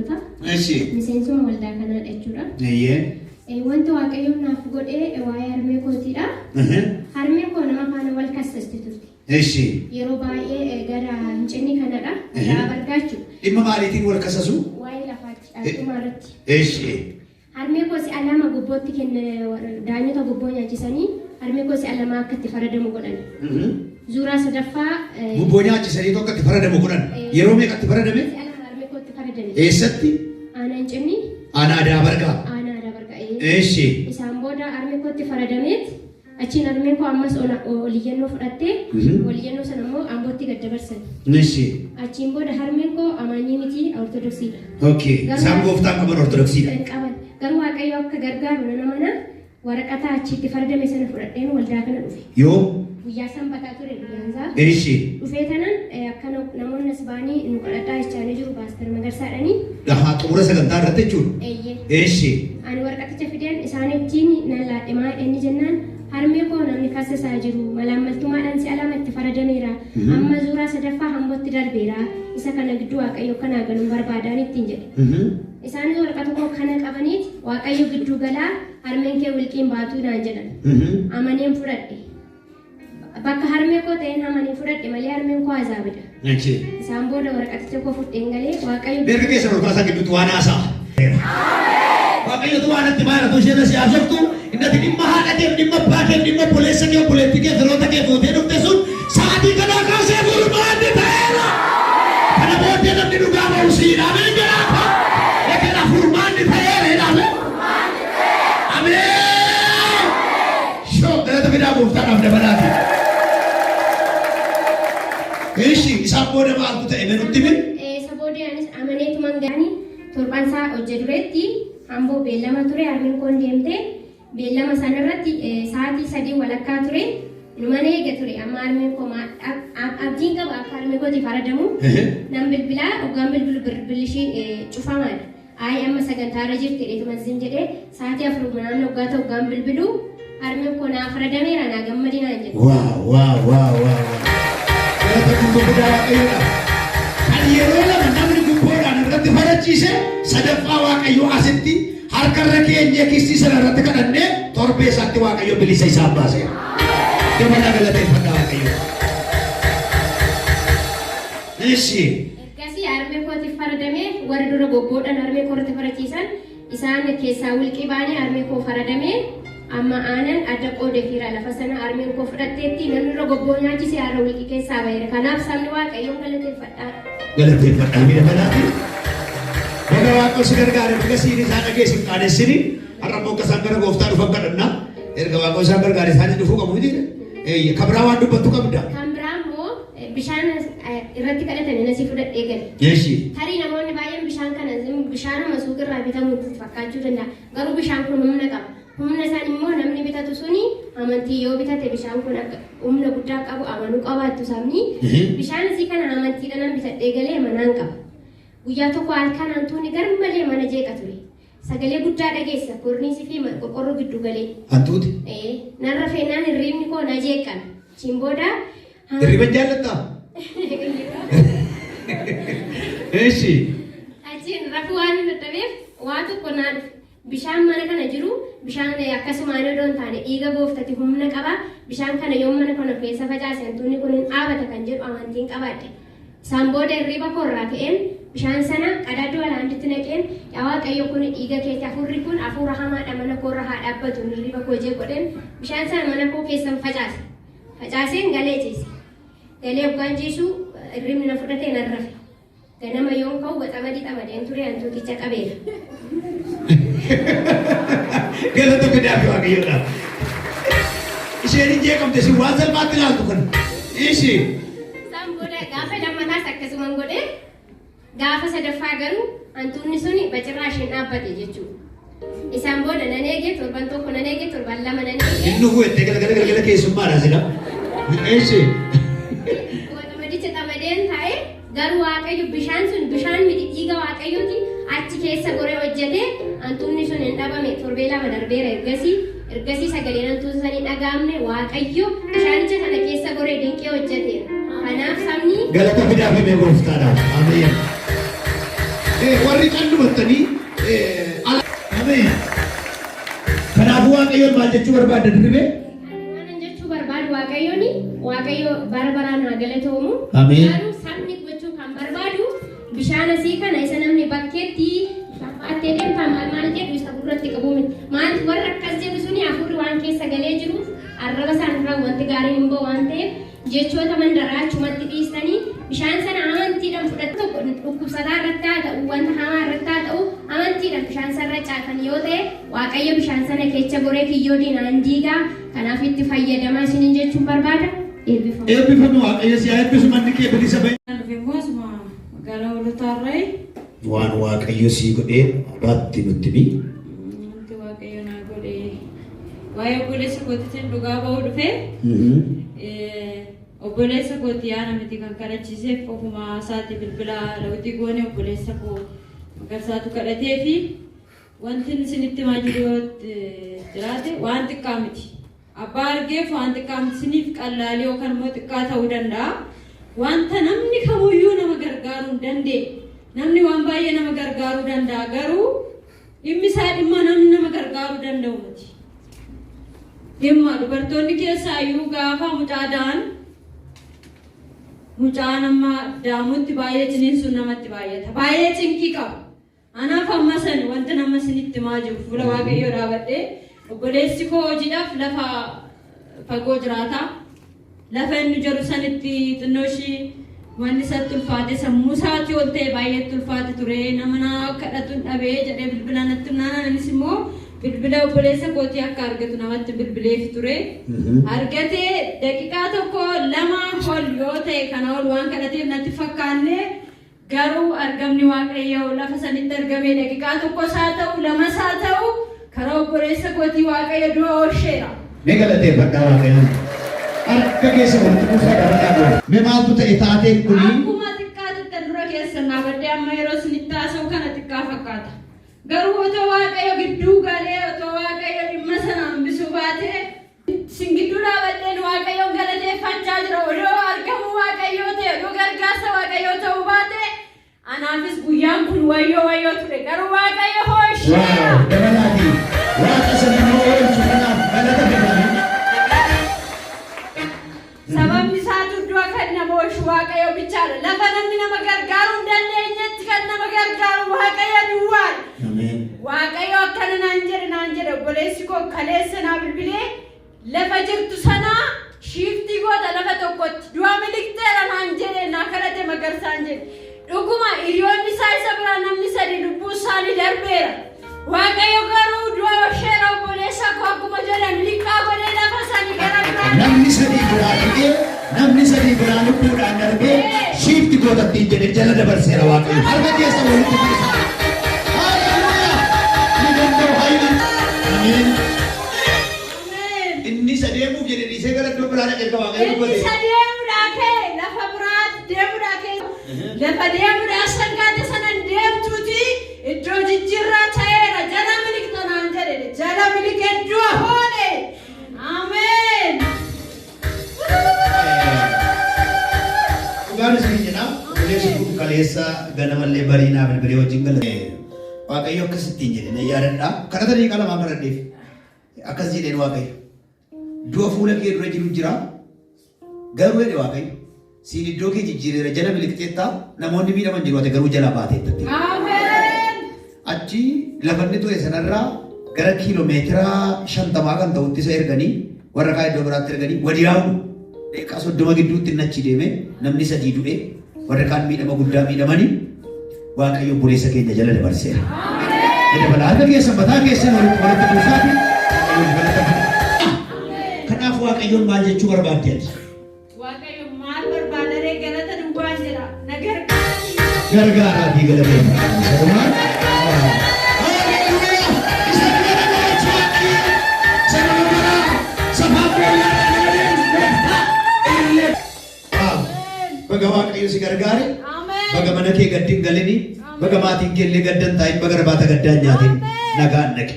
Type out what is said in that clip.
Miseensa waldaa kana jechuudha. Wanti waaqayyoon naaf godhee waa'ee harmee kootiidha. Harmee koo nama faana wal kassasti turte. Yeroo baay'ee gara hincinni kanadha. Yaa bargaachu. Dhimma maaliitiin wal kassasu? Waa'ee lafaatti dhuma irratti. Harmee koo si'a lama gubbootti kenne daanyota gubboo nyaachisanii harmee koo si'a lama akka itti faradamu godhan. Zuuraa sadaffaa gubboo nyaachisanii tokko itti faradamu godhan. Yeroo meeqa itti faradame? Si'a lama harmee koo itti faradame. Eessatti? Aanaa hincinni. Aanaa Daabargaa. Isaan booda harmee kootti faradameet achiin harmeen koo ammas oliyyannoo fudhattee oliyyannoo sana immoo Ambootti gad dabarsan. Achiin booda harmeen koo amaanyii miti ortodoksiidha. Isaan gooftaan qaban ortodoksiidha. Qaban. Garuu waaqayyo akka gargaaru nama mana waraqata achitti faradame sana fudhadheen waldaa kana dhufe. Yoo guyyaa sanbataa ture guyyaansaa. Dhufee tanan akka namoonni as ba'anii nu kadhadhaa jechaanii jiru Paaster Magarsaadhanii. Xumura sagantaa irratti jechuudha. Ani waraqaticha fideen isaaniitiin na laadhimaa inni jennaan harmee koo namni kaasisaa jiru malaammaltummaadhaan si'a lama itti faradameera. Amma zuuraa sadaffaa hambootti darbeera. Isa kana gidduu waaqayyo kanaa galuun barbaadaan ittiin jedhe. Isaanis waraqata koo kana qabaniit waaqayyo gidduu galaa harmeen kee wilqiin baatuu naan jedhan. Amaneen fudhadhe. Bakka harmee koo ta'een amaneen fudhadhe malee harmeen koo azaabidha. Isaan booda waraqaticha koo fudheen galee waaqayyo. Beerka keessan olkaasaa gidduutti waan haasa'a. Waaqayyo tu waan itti baay'atu isheen si absoftu innati dhimma haadha kee dhimma abbaa kee dhimma obboleessa kee obboleettii kee firoota kee fuutee dhufte sun sa'aatii kanaa kaasee furmaanni ta'eera. Kana booddee namni dhugaa ba'u siidhamee jiraata. Egaa furmaanni ta'eera jedhame. Ameen. Shoo galata fidaa gooftaadhaaf dabalaati. Isaan booda maaltu ta'e nutti himi? Isa booda anis amaneetuman gaanii torban isaa hojje dureetti Amboo beellama ture harmeen koon deemtee beellama sanarratti sa'aatii 3 walakkaa ture numan eega ture amma harmeen koo abdiin qaba akka harmee kooti faradamu nan bilbilaa hoggaan bilbilishii cufamaadha. Ayi amma sagantaarra jirti dheetuma zim jedhee sa'aatii 4 naannoo hoggaa ta'u hoggaan bilbiluu harmeen koo naa faradameera naa gammadinaan jedhe. Galata gubboo guddaa waaqayyoodha. Kan yeroo lama namni gubboodhaan irratti farachiise sadaffaa waaqayyoo asitti harkarra keenya kissii sana irratti kadhannee torbee isaatti waaqayyo bilisa isaan baase. Dabalaa galateeffadhaa waaqayyo. Ergasii harmee kootiif faradamee warri dura gobboodhaan harmee koorratti farachiisan isaan keessaa wilqii baanii harmee koo faradamee amma aanan adda qoodee fiira lafa sana harmeen koo fudhatteetti namni dura gobboo nyaachise har'a wilqii keessaa baheera. Kanaaf sabni waaqayyoon galateeffadhaa. Galateeffadhaa miidhaginaati. Baga waaqayyo si gargaare baga siin isaan dhageessin qaadessini har'a immoo akka isaan gara gooftaa dhufan kadhannaa erga waaqayyo isaan gargaare isaanii dhufuu qabu miti. Kabraa waan dubbattu qabda. Kan biraa immoo bishaan irratti kadhatanii nasii fudhadhee gale. Tarii namoonni baay'een bishaan kana bishaanuma suuqirraa bitamu fakkaachuu danda'a. Garuu bishaan kun humna qaba. Humna isaan immoo namni bitatu suni amantii yoo bitate bishaan kun humna guddaa qabu amanuu qabaattu sabni. Bishaan isii kana amantiidhaan bitadhee galee manaan qaba. Guyyaa tokko halkan hantuunni garmalee mana jeeqa ture. Sagalee guddaa dhageessa korniisii fi qorqorroo giddu galee. Hantuuti? Narra feenaan hirriibni koo na jeeqan. Achiin booda. Hirriiba jaallattaa? Achiin rafuu waan hin dadhabeef waa tokko naa dhufe. Bishaan mana kana jiru bishaan akkasumaan odoo hin taane dhiiga gooftati humna qaba. Bishaan kana yoo mana kana keessa facaase hantuunni kun hin dhaabata kan jedhu amantiin qabaadhe. Isaan booda hirriiba koo irraa ka'een bishaan sana qadaaduu alaanditti naqeen yaa waaqayyo kun dhiiga keetti hafuurri kun hafuura hamaadha mana koo irra haa dhaabbatu hirriiba koo jee godheen bishaan sana mana koo keessan facaase. Facaaseen galee ciise. Galee hoggaan ciisu hirriibni na fudhatee nan rafe. Ganama yoon ka'u waxamadii xamadeen ture hantuuticha qabeera. Galata guddaa fi waaqayyoodha. Isheen hin jeeqamte si waan salphaatti ilaaltu kan. Isaan booda gaafa lammataas akkasuman godhee gaafa sadaffaa garuu hantuunni suni bacirraa isheen dhaabbate jechuudha. Isaan booda nan eegee torban tokko nan eegee torban lama nan eegee. Inni huwwattee galgala keessummaadha sila. Waxamadicha xamadeen taa'ee garuu waaqayyo bishaan sun bishaan miti dhiiga waaqayyooti achi keessa goree hojjete hantuunni sun hin dhabame torbee lama darbeera ergasii sagaleen hantuuta sanii dhagaamne waaqayyo bishaanicha kana keessa goree dinqee hojjeteera. Kanaaf sabni galata fidaa fi beekumstaadhaaf. Ameen. Warri kan dubartanii ameen. Kanaafuu waaqayyoon maal jechuu barbaadda dirribee? Waan jechuu barbaadu waaqayyo bara baraan haa galatoomu. Ameen. Garuu sabni gochuu kan barbaadu bishaan asii kana isa namni bakkeetti attee deemtaa maal jedhu isa gurratti qabu miti. Maal warra akkas jedhu suni hafuurri waan keessa galee jiruuf arraba isaanirraa wanti gaariin hin bahu waan ta'eef jechoota mandaraa achumatti dhiistanii bishaan sana amantiidhaan fudhatu dhukkubsataa irratti haa ta'u wanta hamaa irratti haa ta'u amantiidhaan bishaan sana caatan yoo ta'e waaqayyo bishaan sana keessa goree kiyyoo diinaan diigaa kanaaf itti fayyadamaa isiniin jechuun barbaada. Eebbifamu waaqayyo si haa eebbisu manni kee bilisa bahe. Magaalaa Walotaarraa waan waaqayyo sii godhee abaatti nutti himi. wanti waaqayyo naa godhee waa'ee obboleessa kootiitiin dhugaa ba'uu dhufee obboleessa kootii yaana miti kan kadhachiiseef ofuma isaatti bilbila lawwii goone obboleessa koo magarsaatu kadhatee fi wanti isinitti himaa jiru yoo jiraate waan xiqqaa miti. Abbaa argeef waan xiqqaa miti isiniif qallaalee yookaan immoo xiqqaa ta'uu danda'a. Wanta namni kamuyyuu nama gargaaruu hin dandeenye. Namni waan baay'ee nama gargaaruu danda'a garuu dhimmi isaa dhimma namni nama gargaaruu danda'u miti. Dhimma dubartoonni keessaayyuu gaafa mucaa nama daamutti baay'ee ciniinsuun namatti baay'ata. Baay'ee cinqii qaba. Anaaf amma sani wanti nama isinitti himaa jiru fuula waaqayyoo dhaabadhee obboleessi koo hojiidhaaf lafa fagoo jiraata. Lafa inni jiru sanitti xinnoo ishii wanni isatti ulfaate sammuu isaatii ol ta'e baay'eetti ulfaate ture. Nama naa kadhatu hin dhabee jedhee bilbila natti himnaan anis immoo bilbila obboleessa kootii akka argatu namatti bilbileef ture. Argatee daqiiqaa tokko lama ol yoo ta'e kana ol waan kadhateef natti fakkaanne garuu argamni waaqayyoo lafa sanitti argamee daqiiqaa tokkos haa ta'u lamas haa ta'u karaa obboleessa kootii waaqayyo du'a oolcheera. Mee galateeffadhaa waaqayyoon. Akka keessa walitti kuusaa dhaabbataa mee maaltu ta'e taateen kuni? Akkuma xiqqaatutti dura keessa naabadde amma yeroo isinitti haasa'u kana xiqqaa fakkaata. Garuu otoo waaqayyo gidduu galee otoo waaqayyo dhimma sana hambisuu baatee isin gidduu dhaabadheen waaqayyoon galateeffachaa jira. Odoo argamuu waaqayyoo ta'e odoo gargaarsa waaqayyoo ta'uu baate anaafis guyyaan kun wayyoo ture. Garuu waaqayyo hoosheera. Dabalaati waaqa sana nama oolchu kanaaf galata fedhanii. Sababni isaatu iddoo kan nama oolchu waaqayyo bichaadha. Lafa namni nama gargaaruu hin dandeenyetti kan nama gargaaru waaqayyo duwwaadha. Waaqayyo akkana naan jedhe obboleessi koo kaleessa naa bilbilee lafa jirtu sanaa shiiftii goota lafa tokkotti du'a miliqxeera naan jedhe naa kadhate magarsaan jedhe. Dhuguma hiriyoonni isaa isa biraa namni sadi lubbuu isaanii darbeera. Waaqayyo garuu du'a oolcheera obboleessa koo akkuma jedhan liqqaa godhee lafa sanii gara biraan. Namni sadii biraa lubbuudhaan darbee shiifti gootatti jedhe jala dabarseera waaqayyo. Harka keessa walitti buusa. Inni sadeemuuf jedhe dhiisee gara iddoo biraa dhaqee waaqayyo dubbate. Inni sadeemuudhaa kee lafa biraatti deemuudhaa kee lafa deemuudhaa sangaate sanan deemtuuti iddoo jijjiirraa ta'eera jala miliqxa naan jedhe jala miliqee du'a hoole. Ameen. Dhugaan isin jedha obboleessi kun kaleessa ganamallee bariinaa bilbilee wajjin galate. Waaqayyo akkasittiin jedhe na yaadadha. Kadhatanii qalamaa kadhadheef akkas jedheen waaqayyo. Du'a fuula kee dura jiru jira. Garuu jedhe waaqayyo siin iddoo kee jijjiireera jala miliqxeetta namoonni miidhaman jiru ati garuu jalaa baateettatti. Ameen. Achi lafanni ture sanarraa gara kiiloomeetira 50 kan ta'utti isa erganii warra kaa iddoo biraatti erganii wadiyaa'u deeqaa 30 gidduutti nachi deeme namni sadii du'e warra kaan miidhama guddaa miidhamanii waaqayyo obboleessa keenya jala dabarseera. Dabala harka keessa mataa keessan walitti buusaati. Kanaaf waaqayyoon maal jechuu barbaaddeeti? Waaqayyo maal barbaadare galata duwwaa jira na gargaaraatii galateeffatu. Baga waaqayyo si gargaare baga mana kee gadi hin galini Baga maatiin kee illee gaddan taa'in baga rabaa tagaddaa nyaatiin nagaan naqe.